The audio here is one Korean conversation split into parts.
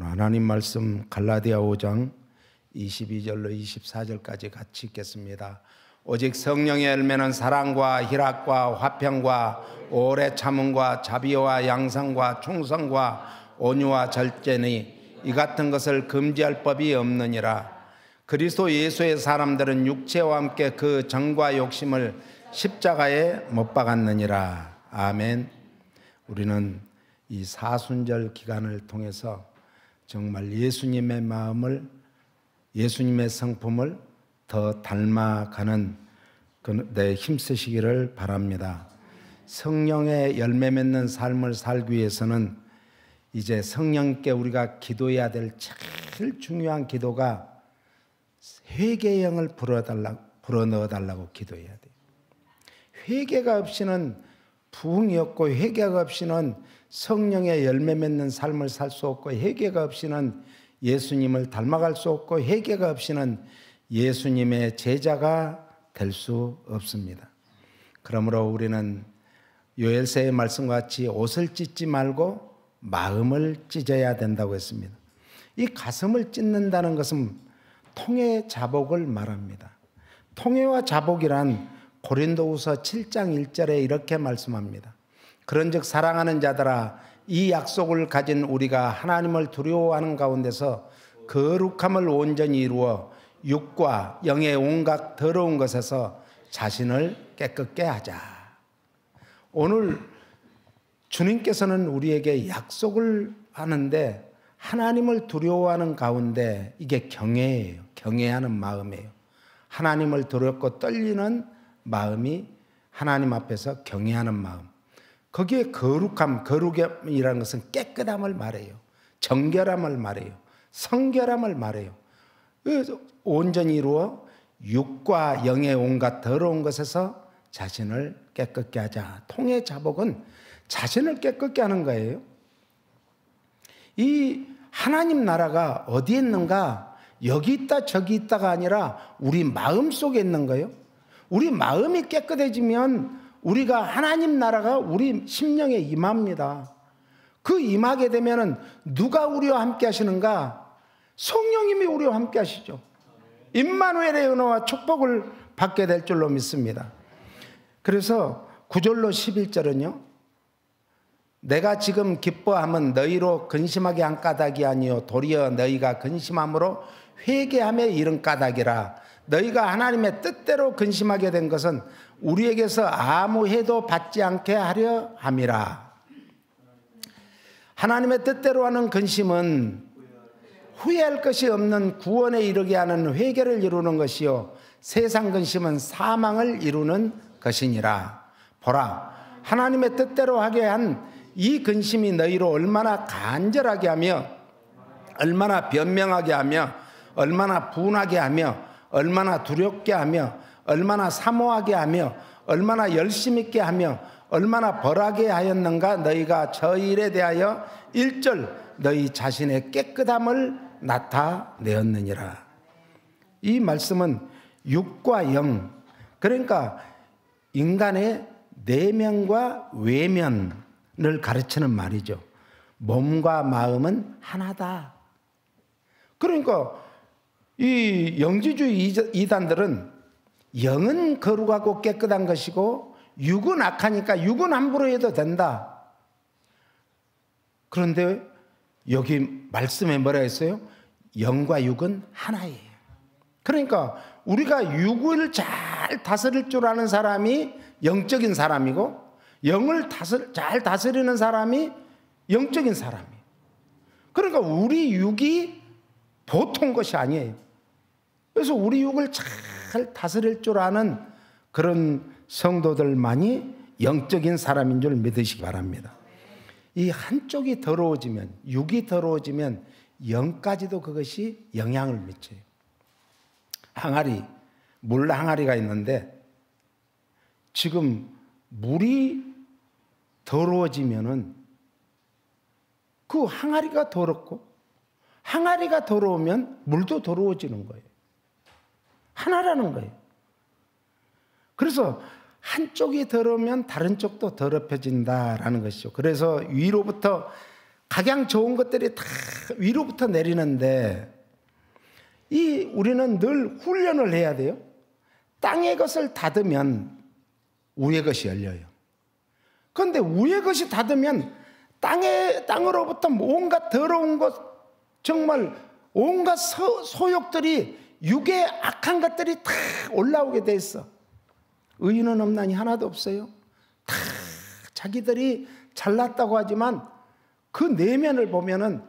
하나님 말씀 갈라디아 5장 22절로 24절까지 같이 읽겠습니다. 오직 성령의 열매는 사랑과 희락과 화평과 오래 참음과 자비와 양상과 충성과 온유와 절제니 이 같은 것을 금지할 법이 없느니라. 그리스도 예수의 사람들은 육체와 함께 그 정과 욕심을 십자가에 못 박았느니라. 아멘. 우리는 이 사순절 기간을 통해서 정말 예수님의 마음을, 예수님의 성품을 더 닮아가는 데 힘쓰시기를 바랍니다. 성령의 열매 맺는 삶을 살기 위해서는 이제 성령께 우리가 기도해야 될 제일 중요한 기도가 회개의 영을 불어넣어달라고 기도해야 돼요. 회개가 없이는 부흥이 없고, 회개가 없이는 성령의 열매 맺는 삶을 살 수 없고, 회개가 없이는 예수님을 닮아갈 수 없고, 회개가 없이는 예수님의 제자가 될 수 없습니다. 그러므로 우리는 요엘서의 말씀과 같이 옷을 찢지 말고 마음을 찢어야 된다고 했습니다. 이 가슴을 찢는다는 것은 통해 자복을 말합니다. 통해와 자복이란 고린도후서 7장 1절에 이렇게 말씀합니다. 그런즉 사랑하는 자들아, 이 약속을 가진 우리가 하나님을 두려워하는 가운데서 거룩함을 온전히 이루어 육과 영의 온갖 더러운 것에서 자신을 깨끗게 하자. 오늘 주님께서는 우리에게 약속을 하는데, 하나님을 두려워하는 가운데 이게 경외예요. 경외하는 마음이에요. 하나님을 두렵고 떨리는 마음이 하나님 앞에서 경외하는 마음. 거기에 거룩함, 거룩이라는 것은 깨끗함을 말해요. 정결함을 말해요. 성결함을 말해요. 온전히 이루어 육과 영의 온갖 더러운 것에서 자신을 깨끗게 하자. 통해 자복은 자신을 깨끗게 하는 거예요. 이 하나님 나라가 어디에 있는가? 여기 있다 저기 있다가 아니라 우리 마음 속에 있는 거예요. 우리 마음이 깨끗해지면 우리가 하나님 나라가 우리 심령에 임합니다. 그 임하게 되면은 누가 우리와 함께 하시는가? 성령님이 우리와 함께 하시죠. 임마누엘의 은혜와 축복을 받게 될 줄로 믿습니다. 그래서 9절로 11절은요. 내가 지금 기뻐함은 너희로 근심하게 한 까닭이 아니요 도리어 너희가 근심함으로 회개함에 이른 까닭이라. 너희가 하나님의 뜻대로 근심하게 된 것은 우리에게서 아무 해도 받지 않게 하려 함이라. 하나님의 뜻대로 하는 근심은 후회할 것이 없는 구원에 이르게 하는 회개를 이루는 것이요 세상 근심은 사망을 이루는 것이니라. 보라, 하나님의 뜻대로 하게 한 이 근심이 너희로 얼마나 간절하게 하며, 얼마나 변명하게 하며, 얼마나 분하게 하며, 얼마나 두렵게 하며, 얼마나 사모하게 하며, 얼마나 열심 있게 하며, 얼마나 벌하게 하였는가. 너희가 저 일에 대하여 1절 너희 자신의 깨끗함을 나타내었느니라. 이 말씀은 육과 영, 그러니까 인간의 내면과 외면을 가르치는 말이죠. 몸과 마음은 하나다. 그러니까 이 영지주의 이단들은 영은 거룩하고 깨끗한 것이고 육은 악하니까 육은 함부로 해도 된다. 그런데 여기 말씀에 뭐라 했어요? 영과 육은 하나예요. 그러니까 우리가 육을 잘 다스릴 줄 아는 사람이 영적인 사람이고, 영을 잘 다스리는 사람이 영적인 사람이에요. 그러니까 우리 육이 보통 것이 아니에요. 그래서 우리 육을 잘 다스릴 줄 아는 그런 성도들만이 영적인 사람인 줄 믿으시기 바랍니다. 이 한쪽이 더러워지면, 육이 더러워지면 영까지도 그것이 영향을 미쳐요. 항아리, 물 항아리가 있는데 지금 물이 더러워지면은 그 항아리가 더럽고, 항아리가 더러우면 물도 더러워지는 거예요. 하나라는 거예요. 그래서 한쪽이 더러우면 다른 쪽도 더럽혀진다라는 것이죠. 그래서 위로부터 각양 좋은 것들이 다 위로부터 내리는데 우리는 늘 훈련을 해야 돼요. 땅의 것을 닫으면 위의 것이 열려요. 그런데 위의 것이 닫으면 땅으로부터 온갖 더러운 것, 정말 온갖 소욕들이, 육의 악한 것들이 다 올라오게 돼 있어. 의인은 없나니 하나도 없어요. 다 자기들이 잘났다고 하지만 그 내면을 보면은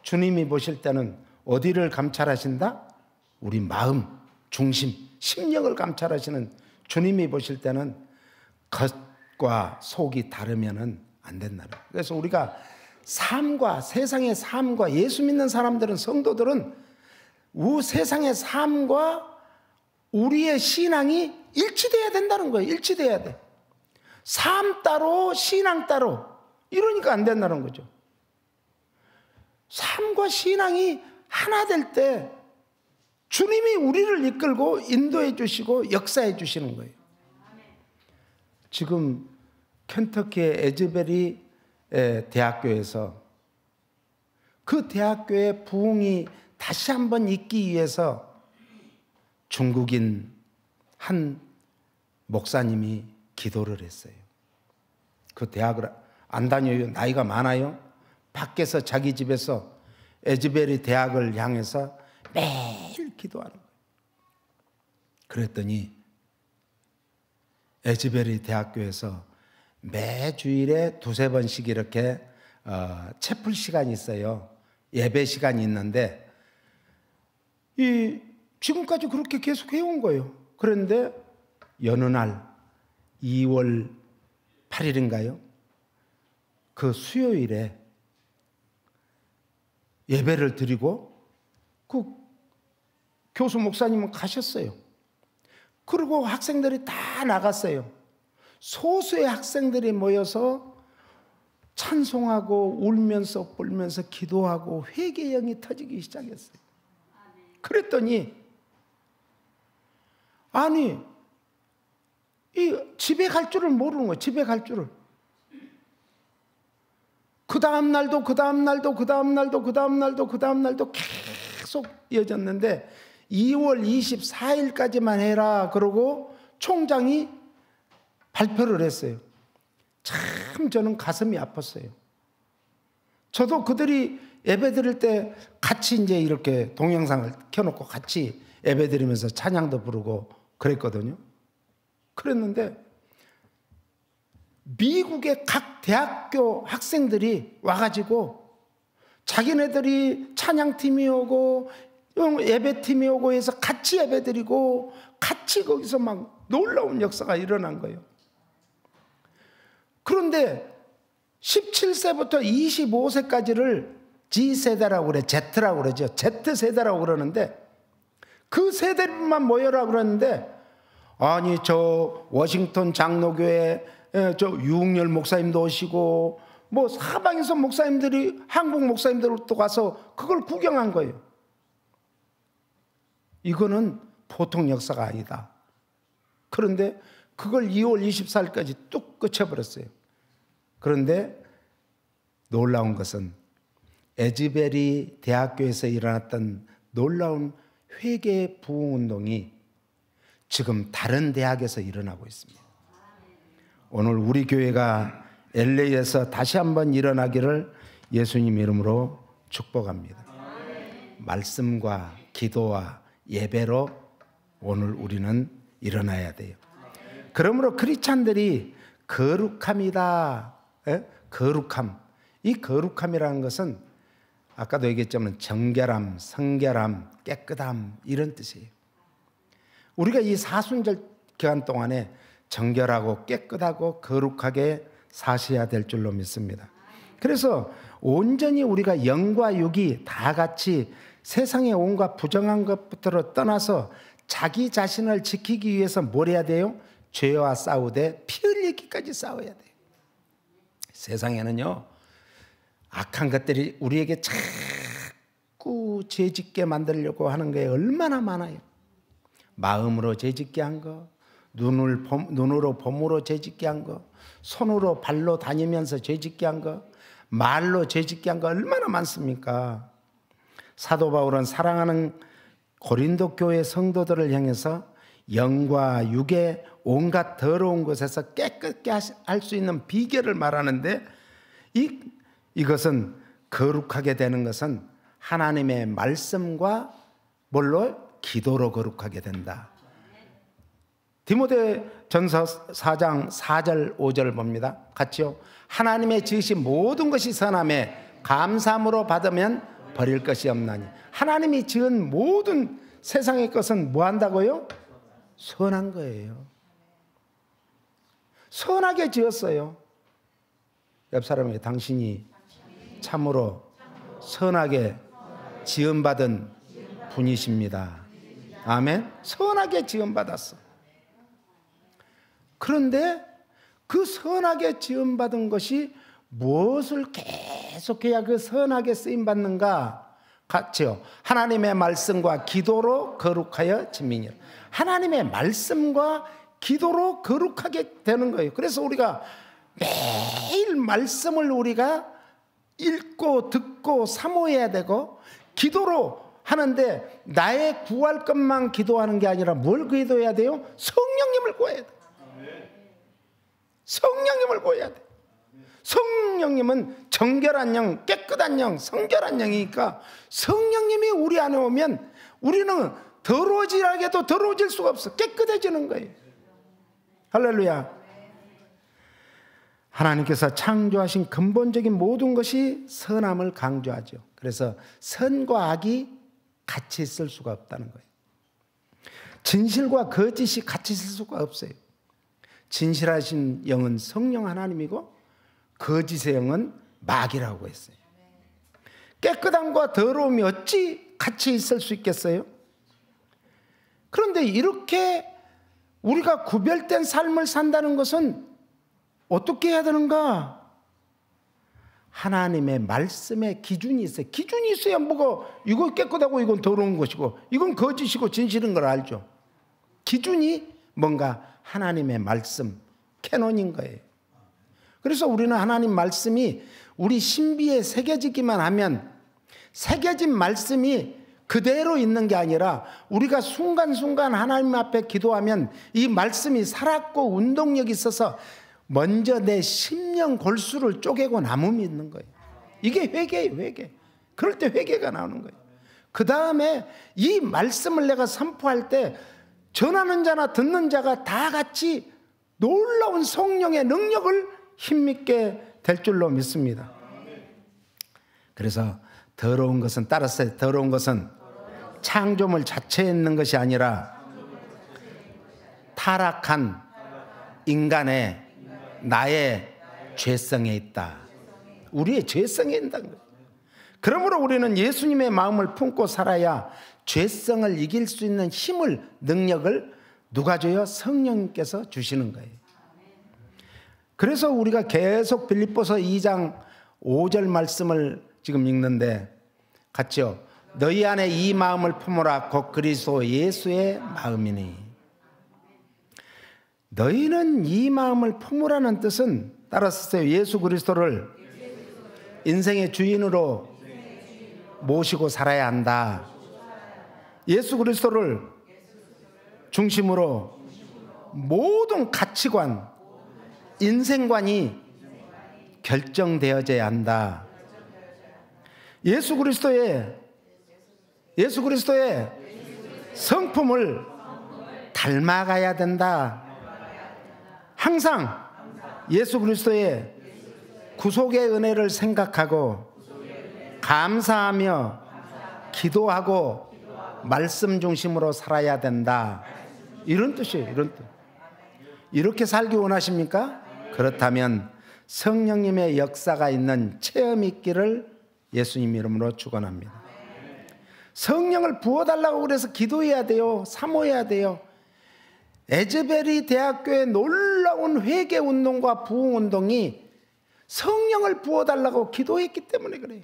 주님이 보실 때는 어디를 감찰하신다? 우리 마음, 중심, 심령을 감찰하시는 주님이 보실 때는 겉과 속이 다르면은 안 된다는 거예요. 그래서 우리가 삶과, 세상의 삶과, 예수 믿는 사람들은, 성도들은 세상의 삶과 우리의 신앙이 일치돼야 된다는 거예요. 일치돼야 돼. 삶 따로 신앙 따로 이러니까 안 된다는 거죠. 삶과 신앙이 하나 될 때 주님이 우리를 이끌고 인도해 주시고 역사해 주시는 거예요. 지금 켄터키의 에즈베리 대학교에서 그 대학교의 부흥이 다시 한번 있기 위해서 중국인 한 목사님이 기도를 했어요. 그 대학을 안 다녀요. 나이가 많아요. 밖에서 자기 집에서 에즈베리 대학을 향해서 매일 기도하는 거예요. 그랬더니 에즈베리 대학교에서 매주일에 두세 번씩 이렇게 채플 시간이 있어요. 예배 시간이 있는데 지금까지 그렇게 계속 해온 거예요. 그런데 여느 날 2월 8일인가요? 그 수요일에 예배를 드리고 그 교수 목사님은 가셨어요. 그리고 학생들이 다 나갔어요. 소수의 학생들이 모여서 찬송하고 울면서 불면서 기도하고 회개의 영이 터지기 시작했어요. 그랬더니 아니 집에 갈 줄을 모르는 거예요. 집에 갈 줄을. 그 다음 날도 계속 이어졌는데 2월 24일까지만 해라 그러고 총장이 발표를 했어요. 참 저는 가슴이 아팠어요. 저도 그들이 예배 드릴 때 같이 이제 이렇게 동영상을 켜놓고 같이 예배 드리면서 찬양도 부르고 그랬거든요. 그랬는데 미국의 각 대학교 학생들이 와가지고 자기네들이 찬양팀이 오고 예배팀이 오고 해서 같이 예배 드리고 같이 거기서 막 놀라운 역사가 일어난 거예요. 그런데 17세부터 25세까지를 G세대라고 그래, Z라고 그러죠. Z세대라고 그러는데 그 세대만 모여라 그러는데 아니 저 워싱턴 장로교회 저 유흥열 목사님도 오시고 뭐 사방에서 목사님들이 한국 목사님들도 가서 그걸 구경한 거예요. 이거는 보통 역사가 아니다. 그런데 그걸 2월 24일까지 뚝 끝쳐버렸어요. 그런데 놀라운 것은 에즈베리 대학교에서 일어났던 놀라운 회개 부흥운동이 지금 다른 대학에서 일어나고 있습니다. 오늘 우리 교회가 LA에서 다시 한번 일어나기를 예수님 이름으로 축복합니다. 말씀과 기도와 예배로 오늘 우리는 일어나야 돼요. 그러므로 크리스찬들이 거룩함이다. 거룩함. 이 거룩함이라는 것은 아까도 얘기했지만 정결함, 성결함, 깨끗함 이런 뜻이에요. 우리가 이 사순절 기간 동안에 정결하고 깨끗하고 거룩하게 사셔야 될 줄로 믿습니다. 그래서 온전히 우리가 영과 육이 다 같이 세상의 온갖 부정한 것부터 떠나서 자기 자신을 지키기 위해서 뭘 해야 돼요? 죄와 싸우되 피 흘리기까지 싸워야 돼요. 세상에는요 악한 것들이 우리에게 자꾸 죄짓게 만들려고 하는 게 얼마나 많아요. 마음으로 죄짓게 한 거, 눈으로 봄으로 죄짓게 한 거, 손으로 발로 다니면서 죄짓게 한 거, 말로 죄짓게 한 거 얼마나 많습니까? 사도 바울은 사랑하는 고린도 교회 성도들을 향해서 영과 육의 온갖 더러운 것에서 깨끗게 할 수 있는 비결을 말하는데, 이것은 거룩하게 되는 것은 하나님의 말씀과 뭘로? 기도로 거룩하게 된다. 디모데전서 4장 4절 5절을 봅니다. 같이요. 하나님의 지으신 모든 것이 선함에 감사함으로 받으면 버릴 것이 없나니. 하나님이 지은 모든 세상의 것은 뭐 한다고요? 선한 거예요. 선하게 지었어요. 옆 사람에게 당신이 참으로 선하게 지음받은 분이십니다. 아멘. 선하게 지음받았어. 그런데 그 선하게 지음받은 것이 무엇을 계속해야 그 선하게 쓰임받는가? 같이요. 하나님의 말씀과 기도로 거룩하여 지민이라. 하나님의 말씀과 기도로 거룩하게 되는 거예요. 그래서 우리가 매일 말씀을 우리가 읽고 듣고 사모해야 되고, 기도로 하는데 나의 구할 것만 기도하는 게 아니라 뭘 기도해야 돼요? 성령님을 구해야 돼. 성령님을 구해야 돼. 성령님은 정결한 영, 깨끗한 영, 성결한 영이니까 성령님이 우리 안에 오면 우리는 더러워지라게도 더러워질 수가 없어. 깨끗해지는 거예요. 할렐루야. 하나님께서 창조하신 근본적인 모든 것이 선함을 강조하죠. 그래서 선과 악이 같이 있을 수가 없다는 거예요. 진실과 거짓이 같이 있을 수가 없어요. 진실하신 영은 성령 하나님이고 거짓의 영은 마귀라고 했어요. 깨끗함과 더러움이 어찌 같이 있을 수 있겠어요? 그런데 이렇게 우리가 구별된 삶을 산다는 것은 어떻게 해야 되는가? 하나님의 말씀에 기준이 있어요. 기준이 있어야 뭐가 이거 깨끗하고 이건 더러운 것이고 이건 거짓이고 진실인 걸 알죠. 기준이 뭔가 하나님의 말씀, 캐논인 거예요. 그래서 우리는 하나님 말씀이 우리 신비에 새겨지기만 하면 새겨진 말씀이 그대로 있는 게 아니라 우리가 순간순간 하나님 앞에 기도하면 이 말씀이 살았고 운동력이 있어서 먼저 내 심령 골수를 쪼개고 남음이 있는 거예요. 이게 회개예요, 회개. 그럴 때 회개가 나오는 거예요. 그 다음에 이 말씀을 내가 선포할 때 전하는 자나 듣는 자가 다 같이 놀라운 성령의 능력을 힘있게 될 줄로 믿습니다. 그래서 더러운 것은 따랐어요. 더러운 것은 창조물 자체에 있는 것이 아니라 타락한 인간의 나의 죄성에 있다. 우리의 죄성에 있다는 거예요. 그러므로 우리는 예수님의 마음을 품고 살아야 죄성을 이길 수 있는 힘을, 능력을 누가 줘요? 성령님께서 주시는 거예요. 그래서 우리가 계속 빌립보서 2장 5절 말씀을 지금 읽는데 같이요. 너희 안에 이 마음을 품으라. 곧 그리스도 예수의 마음이니. 너희는 이 마음을 품으라는 뜻은 따라서 예수 그리스도를 인생의 주인으로 모시고 살아야 한다. 예수 그리스도를 중심으로 모든 가치관, 인생관이 결정되어져야 한다. 예수 그리스도의 성품을 닮아가야 된다. 항상 예수 그리스도의 구속의 은혜를 생각하고 감사하며 기도하고 말씀 중심으로 살아야 된다. 이런 뜻이에요. 이런 뜻. 이렇게 살기 원하십니까? 그렇다면 성령님의 역사가 있는 체험이 있기를 예수님 이름으로 축원합니다. 성령을 부어달라고 그래서 기도해야 돼요. 사모해야 돼요. 에즈베리 대학교의 놀라운 회개운동과 부흥운동이 성령을 부어달라고 기도했기 때문에 그래요.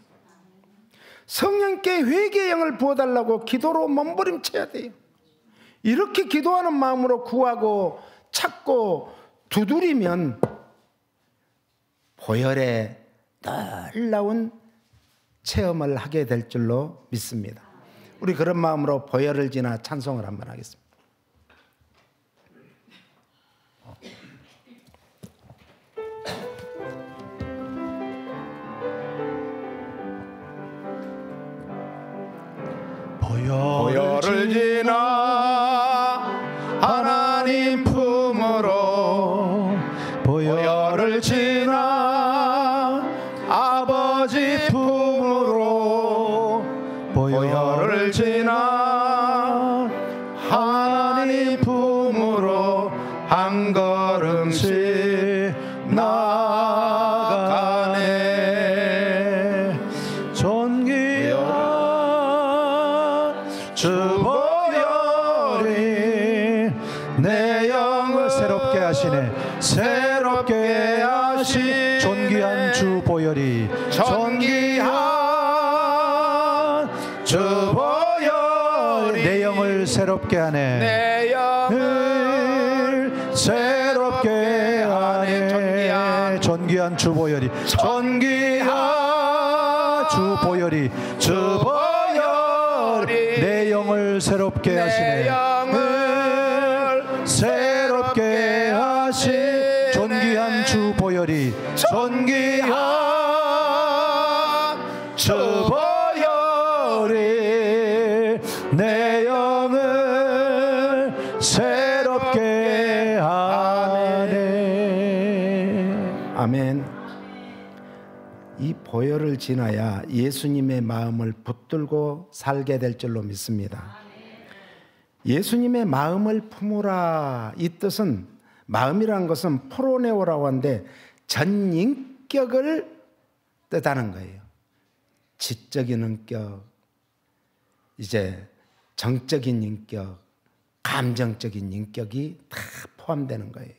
성령께 회개의 영을 부어달라고 기도로 몸부림쳐야 돼요. 이렇게 기도하는 마음으로 구하고 찾고 두드리면 보혈의 놀라운 체험을 하게 될 줄로 믿습니다. 우리 그런 마음으로 보혈을 지나 찬송을 한번 하겠습니다. 보혈을 지나 하나님 품으로, 보혈을 지나 아버지 품으로, 보혈을 지나 하나님 품으로 한 걸음씩 나가네. 존귀한 주 보혈이 내 영을 새롭게 하시네. 새롭게 하시. 존귀한 주 보혈이, 존귀한 주 보혈이 내 영을 새롭게 하네. 내 영을 새롭게 하네. 존귀한 주 보혈이, 존귀한 주 보혈이, 주 보혈이 내 영을 새롭게 하시네. 영을 새롭게 하시. 존귀한 주 보혈이, 존귀한 주 보혈이 내 영을 새롭게 하네. 아멘. 이 보혈을 지나야 예수님의 마음을 붙들고 살게 될 줄로 믿습니다. 예수님의 마음을 품으라, 이 뜻은, 마음이라는 것은 프로네오라고 하는데 전 인격을 뜻하는 거예요. 지적인 인격, 이제 정적인 인격, 감정적인 인격이 다 포함되는 거예요.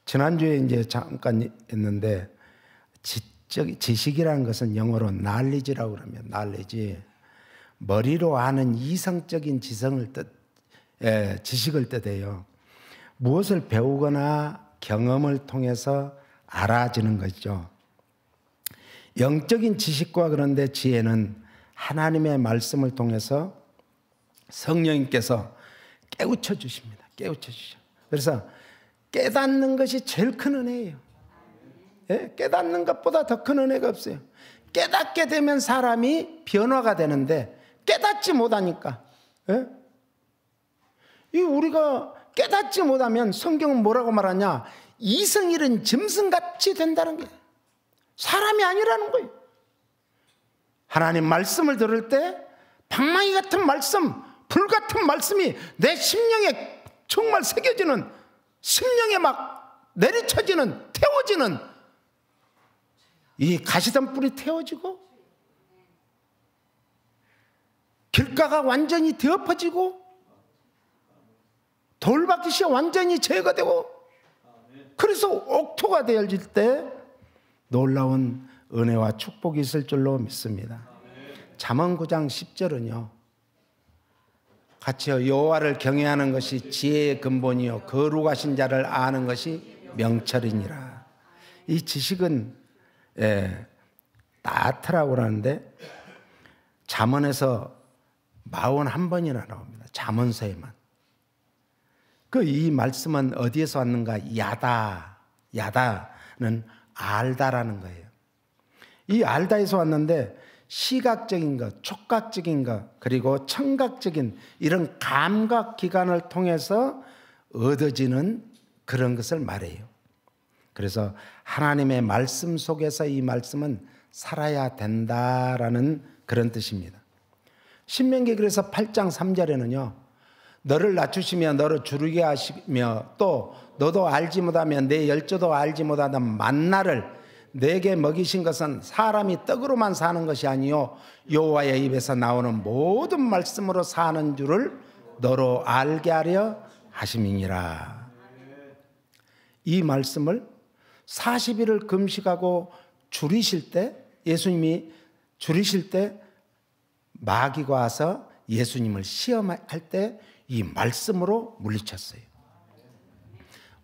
지난주에 이제 잠깐 했는데, 지식이라는 것은 영어로 knowledge라고 그러면, knowledge, 머리로 아는 이성적인 지식을 뜻해요. 무엇을 배우거나 경험을 통해서 알아지는 것이죠. 영적인 지식과 그런데 지혜는 하나님의 말씀을 통해서 성령님께서 깨우쳐 주십니다. 깨우쳐 주셔. 그래서 깨닫는 것이 제일 큰 은혜예요. 예? 깨닫는 것보다 더 큰 은혜가 없어요. 깨닫게 되면 사람이 변화가 되는데 깨닫지 못하니까, 예? 이 우리가 깨닫지 못하면 성경은 뭐라고 말하냐? 이성일은 짐승같이 된다는 거예요. 사람이 아니라는 거예요. 하나님 말씀을 들을 때 방망이 같은 말씀, 불 같은 말씀이 내 심령에 정말 새겨지는, 심령에 막 내리쳐지는, 태워지는, 이 가시던 뿔이 태워지고 길가가 완전히 뒤엎어지고 돌박이시 완전히 제거되고, 그래서 옥토가 되어질 때 놀라운 은혜와 축복이 있을 줄로 믿습니다. 잠언 9장 10절은요, 같이요. 여호와를 경외하는 것이 지혜의 근본이요 거룩하신 자를 아는 것이 명철이니라. 이 지식은 나트라고 하는데 잠언에서 41번이나 나옵니다. 잠언서에만. 이 말씀은 어디에서 왔는가? 야다는 알다라는 거예요. 이 알다에서 왔는데 시각적인 것, 촉각적인 것, 그리고 청각적인 이런 감각 기관을 통해서 얻어지는 그런 것을 말해요. 그래서 하나님의 말씀 속에서 이 말씀은 살아야 된다라는 그런 뜻입니다. 신명기 그래서 8장 3절에는요, 너를 낮추시며 너를 주르게 하시며 또 너도 알지 못하며 내 열조도 알지 못하던 만나를 내게 먹이신 것은 사람이 떡으로만 사는 것이 아니요 여호와의 입에서 나오는 모든 말씀으로 사는 줄을 너로 알게 하려 하심이니라. 이 말씀을 40일을 금식하고 줄이실 때, 예수님이 줄이실 때 마귀가 와서 예수님을 시험할 때 이 말씀으로 물리쳤어요.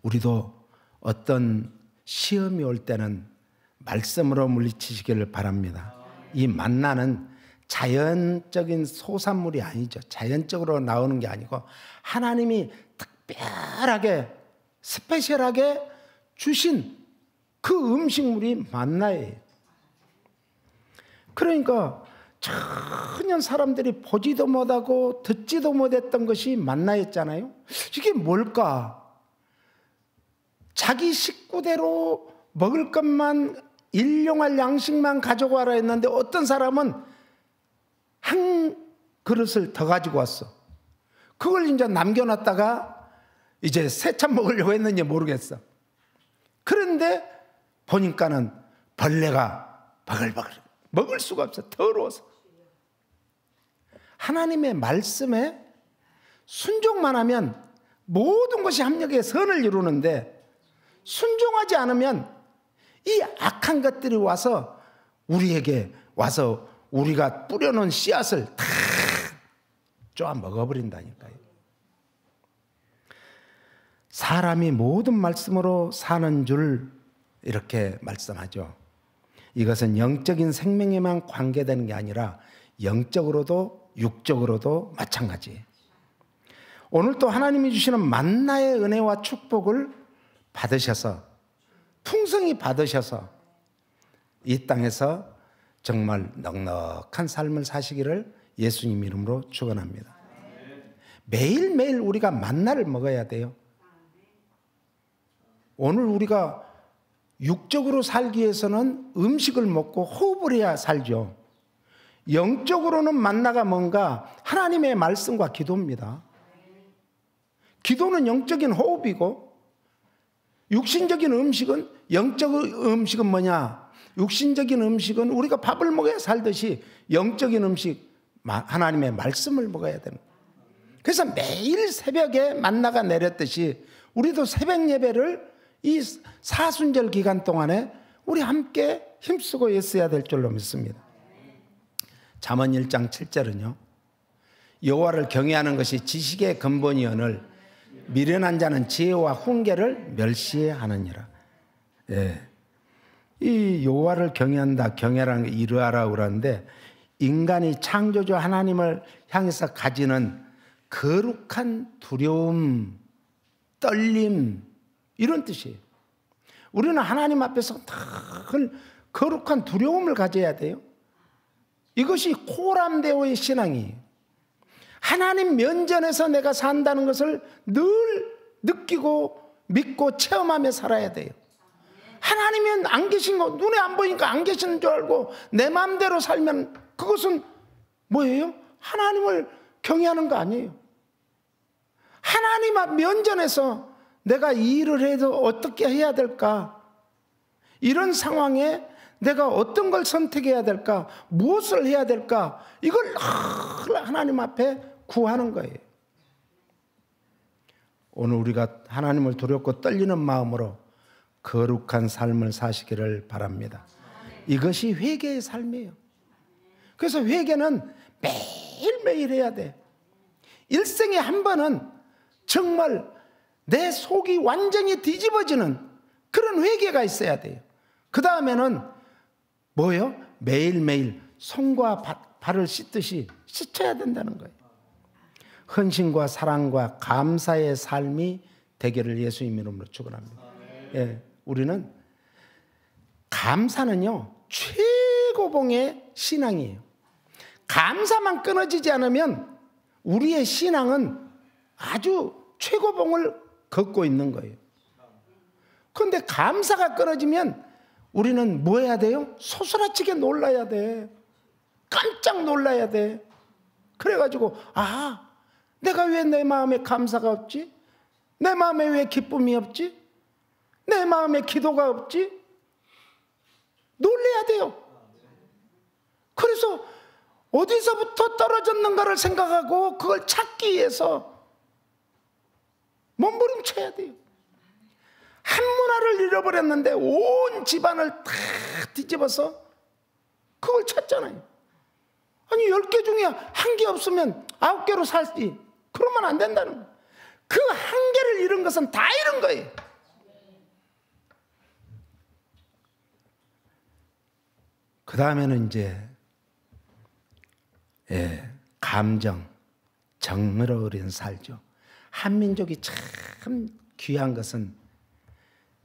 우리도 어떤 시험이 올 때는 말씀으로 물리치시기를 바랍니다. 이 만나는 자연적인 소산물이 아니죠. 자연적으로 나오는 게 아니고 하나님이 특별하게 스페셜하게 주신 그 음식물이 만나예요. 그러니까 전혀 사람들이 보지도 못하고 듣지도 못했던 것이 만나였잖아요. 이게 뭘까? 자기 식구대로 먹을 것만 일용할 양식만 가져와라 했는데 어떤 사람은 한 그릇을 더 가지고 왔어. 그걸 이제 남겨놨다가 이제 새참 먹으려고 했는지 모르겠어. 그런데 보니까는 벌레가 바글바글 먹을 수가 없어. 더러워서. 하나님의 말씀에 순종만 하면 모든 것이 합력의 선을 이루는데 순종하지 않으면 이 악한 것들이 와서 우리에게 와서 우리가 뿌려놓은 씨앗을 다 쪼아 먹어버린다니까요. 사람이 모든 말씀으로 사는 줄 이렇게 말씀하죠. 이것은 영적인 생명에만 관계되는 게 아니라 영적으로도 육적으로도 마찬가지예요. 오늘 또 하나님이 주시는 만나의 은혜와 축복을 받으셔서 풍성히 받으셔서 이 땅에서 정말 넉넉한 삶을 사시기를 예수님 이름으로 축원합니다. 매일매일 우리가 만나를 먹어야 돼요. 오늘 우리가 육적으로 살기 위해서는 음식을 먹고 호흡을 해야 살죠. 영적으로는 만나가 뭔가 하나님의 말씀과 기도입니다. 기도는 영적인 호흡이고 육신적인 음식은 영적 음식은 뭐냐? 육신적인 음식은 우리가 밥을 먹어야 살듯이 영적인 음식 하나님의 말씀을 먹어야 되는 거예요. 그래서 매일 새벽에 만나가 내렸듯이 우리도 새벽 예배를 이 사순절 기간 동안에 우리 함께 힘쓰고 있어야 될 줄로 믿습니다. 잠언 1장 7절은요. 여호와를 경외하는 것이 지식의 근본이오늘 미련한 자는 지혜와 훈계를 멸시하느니라. 예. 이 여호와를 경외한다. 경외라는 게 이러하라고 그러는데 인간이 창조주 하나님을 향해서 가지는 거룩한 두려움, 떨림 이런 뜻이에요. 우리는 하나님 앞에서 늘 거룩한 두려움을 가져야 돼요. 이것이 코람데오의 신앙이에요. 하나님 면전에서 내가 산다는 것을 늘 느끼고 믿고 체험하며 살아야 돼요. 하나님은 안 계신 거 눈에 안 보이니까 안 계시는 줄 알고 내 마음대로 살면 그것은 뭐예요? 하나님을 경외하는 거 아니에요. 하나님 앞 면전에서 내가 이 일을 해도 어떻게 해야 될까? 이런 상황에 내가 어떤 걸 선택해야 될까? 무엇을 해야 될까? 이걸 하나님 앞에 구하는 거예요. 오늘 우리가 하나님을 두렵고 떨리는 마음으로 거룩한 삶을 사시기를 바랍니다. 이것이 회개의 삶이에요. 그래서 회개는 매일매일 해야 돼. 일생에 한 번은 정말 내 속이 완전히 뒤집어지는 그런 회개가 있어야 돼요. 그 다음에는 뭐예요? 매일매일 손과 발을 씻듯이 씻어야 된다는 거예요. 헌신과 사랑과 감사의 삶이 되기를 예수님 이름으로 축원합니다. 예, 우리는 감사는요 최고봉의 신앙이에요. 감사만 끊어지지 않으면 우리의 신앙은 아주 최고봉을 걷고 있는 거예요. 그런데 감사가 끊어지면 우리는 뭐 해야 돼요? 소스라치게 놀라야 돼. 깜짝 놀라야 돼. 그래가지고 내가 왜 내 마음에 감사가 없지? 내 마음에 왜 기쁨이 없지? 내 마음에 기도가 없지? 놀라야 돼요. 그래서 어디서부터 떨어졌는가를 생각하고 그걸 찾기 위해서 몸부림쳐야 돼요. 한 문화를 잃어버렸는데 온 집안을 다 뒤집어서 그걸 찾잖아요. 아니 10개 중에 한 개 없으면 9개로 살지. 그러면 안 된다는 거예요. 그 한 개를 잃은 것은 다 잃은 거예요. 그 다음에는 이제 감정, 정으로 우리는 살죠. 한민족이 참 귀한 것은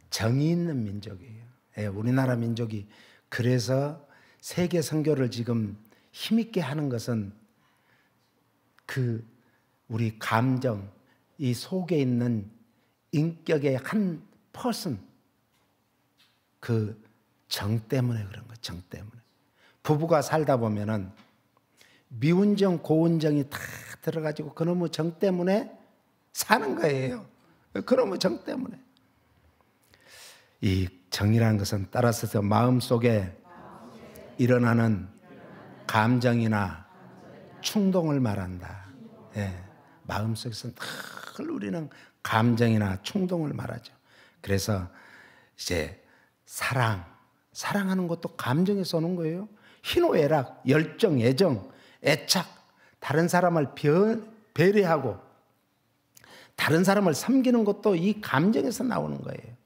정이 있는 민족이에요. 우리나라 민족이 그래서 세계 선교를 지금 힘있게 하는 것은 그 우리 감정, 이 속에 있는 인격의 한 퍼슨, 그 정 때문에 그런 거예요. 정 때문에. 부부가 살다 보면은 미운 정, 고운 정이 다 들어가지고 그놈의 정 때문에 사는 거예요. 그놈의 정 때문에. 이 정이라는 것은 따라서 마음속에 일어나는 감정이나 충동을 말한다. 마음속에서는 늘 우리는 감정이나 충동을 말하죠. 그래서 이제 사랑하는 것도 감정에서 오는 거예요. 희노애락, 열정, 애정, 애착, 다른 사람을 배려하고 다른 사람을 섬기는 것도 이 감정에서 나오는 거예요.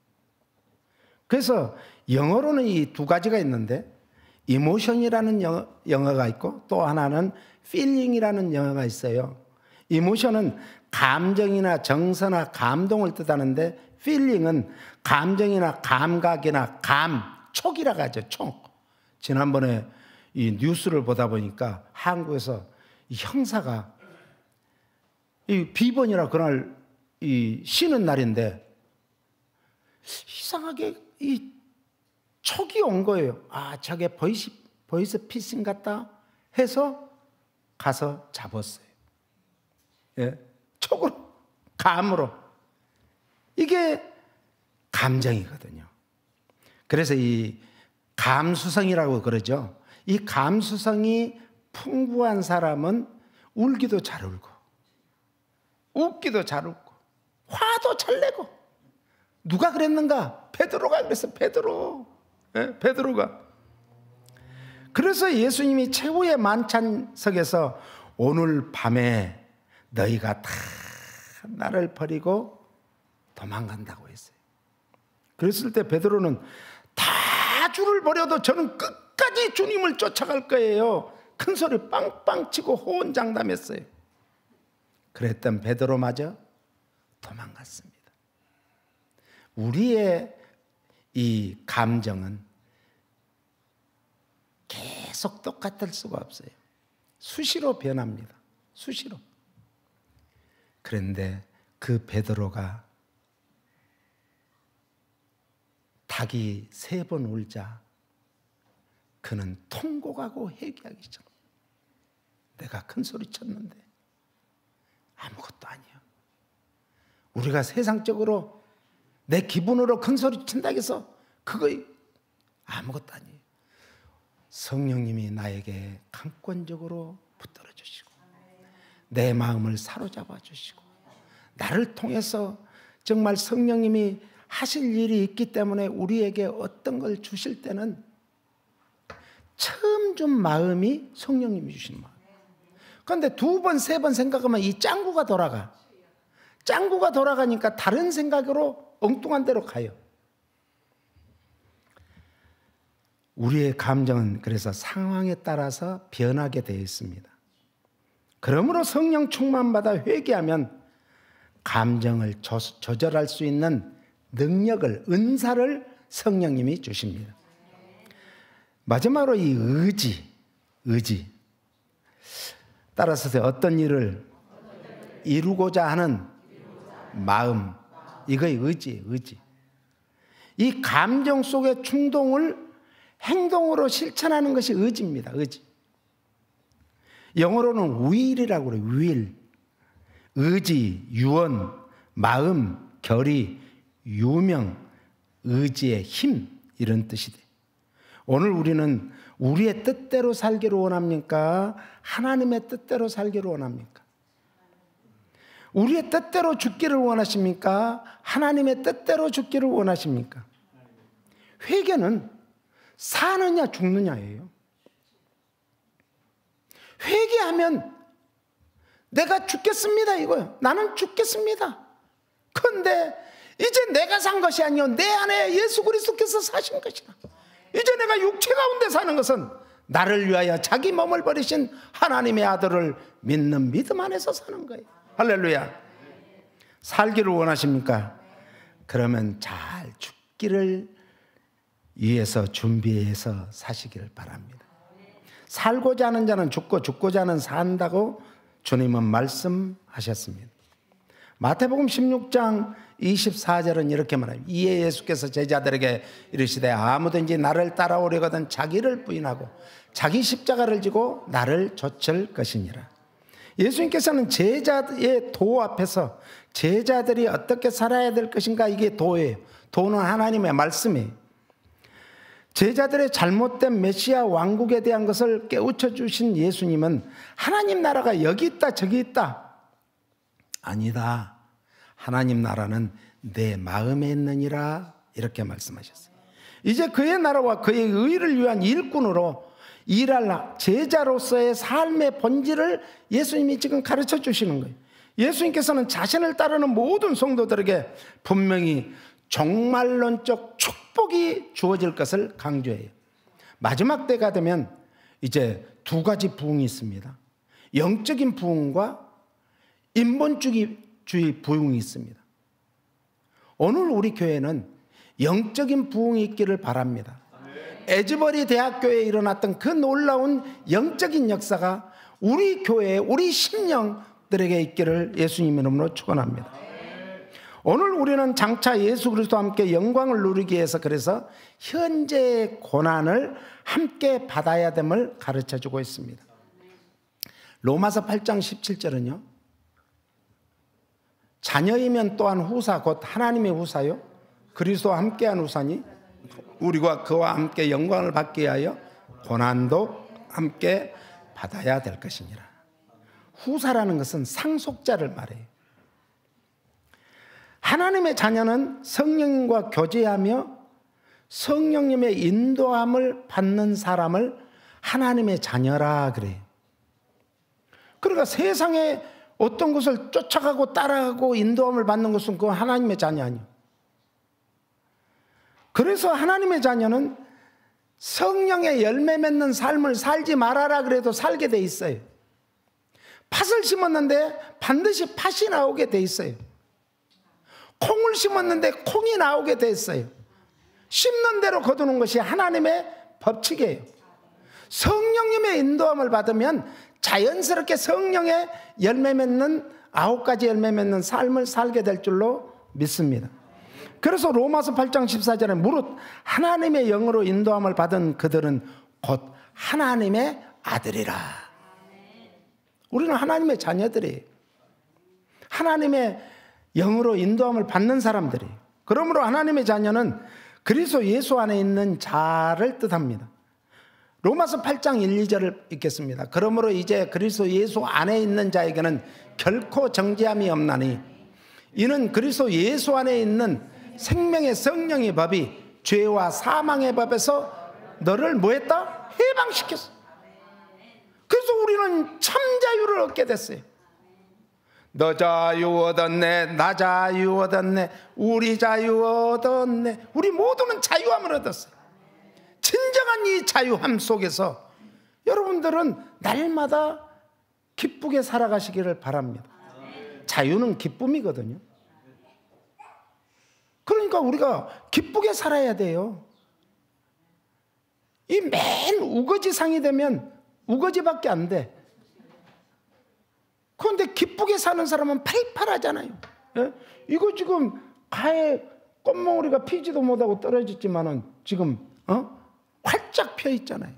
그래서 영어로는 이 두 가지가 있는데 이모션이라는 영어가 있고 또 하나는 feeling이라는 영어가 있어요. 이모션은 감정이나 정서나 감동을 뜻하는데 feeling은 감정이나 감각이나 촉이라고 하죠. 촉. 지난번에 이 뉴스를 보다 보니까 한국에서 이 형사가 이 비번이라 그날 이 쉬는 날인데 이상하게 이 촉이 온 거예요. 아, 저게 보이스 피싱 같다 해서 가서 잡았어요. 촉으로, 감으로. 이게 감정이거든요. 그래서 이 감수성이라고 그러죠. 이 감수성이 풍부한 사람은 울기도 잘 울고, 웃기도 잘 웃고, 화도 잘 내고. 누가 그랬는가? 베드로가 그랬어. 베드로가. 그래서 예수님이 최후의 만찬석에서 오늘 밤에 너희가 다 나를 버리고 도망간다고 했어요. 그랬을 때 베드로는 다 주를 버려도 저는 끝까지 주님을 쫓아갈 거예요. 큰 소리 빵빵 치고 호언장담했어요. 그랬던 베드로마저 도망갔습니다. 우리의 이 감정은 계속 똑같을 수가 없어요. 수시로 변합니다. 수시로. 그런데 그 베드로가 닭이 3번 울자 그는 통곡하고 회개하기 전 내가 큰 소리 쳤는데 아무것도 아니야. 우리가 세상적으로 내 기분으로 큰 소리 친다고 해서 그거 아무것도 아니에요. 성령님이 나에게 강권적으로 붙들어 주시고 내 마음을 사로잡아 주시고 나를 통해서 정말 성령님이 하실 일이 있기 때문에 우리에게 어떤 걸 주실 때는 처음 준 마음이 성령님이 주신 마음. 그런데 2번, 3번 생각하면 이 짱구가 돌아가. 짱구가 돌아가니까 다른 생각으로 엉뚱한 데로 가요. 우리의 감정은 그래서 상황에 따라서 변하게 되어 있습니다. 그러므로 성령 충만받아 회개하면 감정을 조절할 수 있는 능력을, 은사를 성령님이 주십니다. 마지막으로 이 의지. 따라서 어떤 일을 이루고자 하는 마음, 이거의 의지. 이 감정 속의 충동을 행동으로 실천하는 것이 의지입니다. 의지. 영어로는 will이라고 그래요. will. 의지, 유언, 마음, 결의, 유명, 의지의 힘, 이런 뜻이 돼요. 오늘 우리는 우리의 뜻대로 살기를 원합니까? 하나님의 뜻대로 살기를 원합니까? 우리의 뜻대로 죽기를 원하십니까? 하나님의 뜻대로 죽기를 원하십니까? 회개는 사느냐 죽느냐예요. 회개하면 내가 죽겠습니다 이거예요. 나는 죽겠습니다. 그런데 이제 내가 산 것이 아니요 내 안에 예수 그리스도께서 사신 것이라. 이제 내가 육체 가운데 사는 것은 나를 위하여 자기 몸을 버리신 하나님의 아들을 믿는 믿음 안에서 사는 거예요. 할렐루야. 살기를 원하십니까? 그러면 잘 죽기를 위해서 준비해서 사시기를 바랍니다. 살고자 하는 자는 죽고 죽고자 하는 산다고 주님은 말씀하셨습니다. 마태복음 16장 24절은 이렇게 말합니다. 이에 예수께서 제자들에게 이르시되 아무든지 나를 따라오려거든 자기를 부인하고 자기 십자가를 지고 나를 좇을 것이니라. 예수님께서는 제자의 도 앞에서 제자들이 어떻게 살아야 될 것인가, 이게 도예요. 도는 하나님의 말씀이에요. 제자들의 잘못된 메시아 왕국에 대한 것을 깨우쳐 주신 예수님은 하나님 나라가 여기 있다 저기 있다, 아니다, 하나님 나라는 내 마음에 있느니라, 이렇게 말씀하셨어요. 이제 그의 나라와 그의 의를 위한 일꾼으로 일할 제자로서의 삶의 본질을 예수님이 지금 가르쳐 주시는 거예요. 예수님께서는 자신을 따르는 모든 성도들에게 분명히 종말론적 축복이 주어질 것을 강조해요. 마지막 때가 되면 이제 두 가지 부흥이 있습니다. 영적인 부흥과 인본주의 부흥이 있습니다. 오늘 우리 교회는 영적인 부흥이 있기를 바랍니다. 에즈버리 대학교에 일어났던 그 놀라운 영적인 역사가 우리 교회, 우리 심령들에게 있기를 예수님 이름으로 축원합니다. 오늘 우리는 장차 예수 그리스도와 함께 영광을 누리기 위해서 그래서 현재의 고난을 함께 받아야 됨을 가르쳐주고 있습니다. 로마서 8장 17절은요, 자녀이면 또한 후사, 곧 하나님의 후사요 그리스도와 함께한 후사니 우리가 그와 함께 영광을 받기 위하여 고난도 함께 받아야 될 것이니라. 후사라는 것은 상속자를 말해요. 하나님의 자녀는 성령님과 교제하며 성령님의 인도함을 받는 사람을 하나님의 자녀라 그래요. 그러니까 세상에 어떤 것을 쫓아가고 따라가고 인도함을 받는 것은 그건 하나님의 자녀 아니에요. 그래서 하나님의 자녀는 성령의 열매 맺는 삶을 살지 말아라 그래도 살게 돼 있어요. 팥을 심었는데 반드시 팥이 나오게 돼 있어요. 콩을 심었는데 콩이 나오게 돼 있어요. 심는 대로 거두는 것이 하나님의 법칙이에요. 성령님의 인도함을 받으면 자연스럽게 성령의 열매 맺는 9가지 열매 맺는 삶을 살게 될 줄로 믿습니다. 그래서 로마서 8장 14절에 무릇 하나님의 영으로 인도함을 받은 그들은 곧 하나님의 아들이라. 우리는 하나님의 자녀들이에요. 하나님의 영으로 인도함을 받는 사람들이에요. 그러므로 하나님의 자녀는 그리스도 예수 안에 있는 자를 뜻합니다. 로마서 8장 1, 2절을 읽겠습니다. 그러므로 이제 그리스도 예수 안에 있는 자에게는 결코 정죄함이 없나니 이는 그리스도 예수 안에 있는 생명의 성령의 법이 죄와 사망의 법에서 너를 뭐했다? 해방시켰어. 그래서 우리는 참 자유를 얻게 됐어요. 너 자유 얻었네, 나 자유 얻었네, 우리 자유 얻었네. 우리 모두는 자유함을 얻었어요. 진정한 이 자유함 속에서 여러분들은 날마다 기쁘게 살아가시기를 바랍니다. 자유는 기쁨이거든요. 그러니까 우리가 기쁘게 살아야 돼요. 이 맨 우거지상이 되면 우거지밖에 안 돼. 그런데 기쁘게 사는 사람은 팔팔하잖아요. 예? 이거 지금 가에 꽃몽우리가 피지도 못하고 떨어졌지만은 지금 활짝 펴 있잖아요.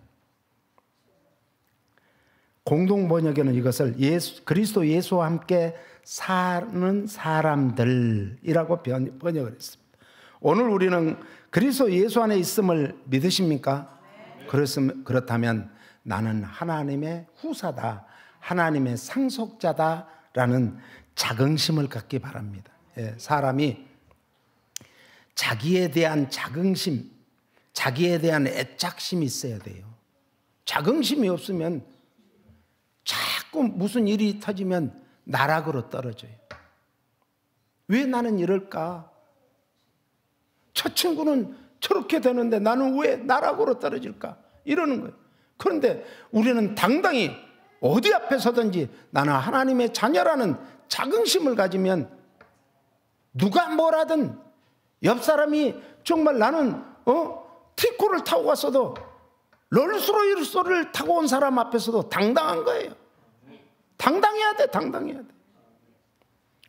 공동 번역에는 이것을 그리스도 예수와 함께 사는 사람들이라고 번역을 했습니다. 오늘 우리는 그리스도 예수 안에 있음을 믿으십니까? 그렇다면 나는 하나님의 후사다, 하나님의 상속자다라는 자긍심을 갖기 바랍니다. 사람이 자기에 대한 자긍심, 자기에 대한 애착심이 있어야 돼요. 자긍심이 없으면 자꾸 무슨 일이 터지면 나락으로 떨어져요. 왜 나는 이럴까? 저 친구는 저렇게 되는데 나는 왜 나락으로 떨어질까? 이러는 거예요. 그런데 우리는 당당히 어디 앞에 서든지 나는 하나님의 자녀라는 자긍심을 가지면 누가 뭐라든, 옆 사람이 정말 나는 티코를 타고 갔어도 롤스로이스를 타고 온 사람 앞에서도 당당한 거예요. 당당해야 돼, 당당해야 돼.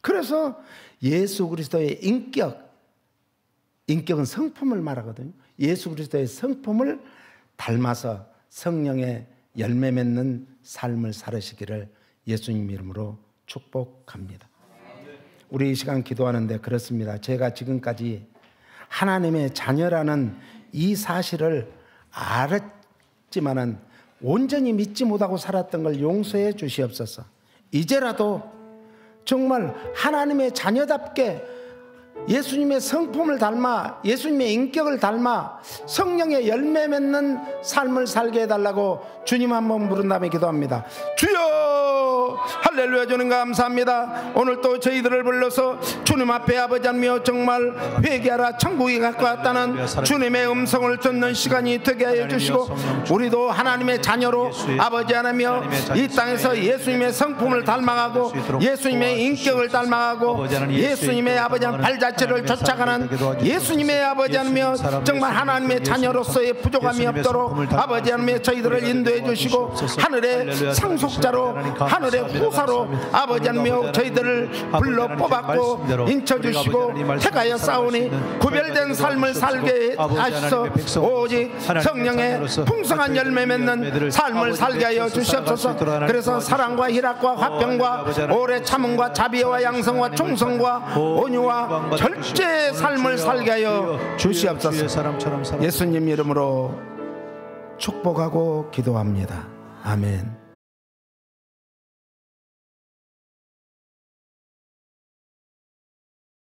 그래서 예수 그리스도의 인격은 성품을 말하거든요. 예수 그리스도의 성품을 닮아서 성령의 열매 맺는 삶을 살으시기를 예수님 이름으로 축복합니다. 우리 이 시간 기도하는데 그렇습니다. 제가 지금까지 하나님의 자녀라는 이 사실을 알았지만은 온전히 믿지 못하고 살았던 걸 용서해 주시옵소서. 이제라도 정말 하나님의 자녀답게 예수님의 성품을 닮아, 예수님의 인격을 닮아 성령의 열매 맺는 삶을 살게 해달라고 주님 한번 부른 다음에 기도합니다. 주여, 할렐루야. 주님 감사합니다. 오늘 또 저희들을 불러서 주님 앞에 아버지 하나님 정말 회개하라, 천국이 가까웠다는 주님의 음성을 듣는 시간이 되게 하여 주시고, 우리도 하나님의 자녀로 아버지 하나님 이 땅에서 예수님의 성품을 닮아가고 예수님의 인격을 닮아가고 예수님의 아버지 하나님 발자취를 쫓아가는 예수님의 아버지 하나님 정말 하나님의 자녀로서의 부족함이 없도록 아버지 하나님 저희들을 인도해 주시고, 하늘의 상속자로, 하늘의 후사로 아버지 하나님 저희들을 불러 뽑았고 인쳐주시고 택하여 싸우니 구별된 삶을 살게 하셔서 오직 성령의 풍성한 열매 맺는 삶을 살게 하여 주시옵소서. 그래서 사랑과 희락과 화평과 오래 참음과 자비와 양성과 충성과 온유와 절제의 삶을 살게 하여 주시옵소서. 예수님 이름으로 축복하고 기도합니다. 아멘.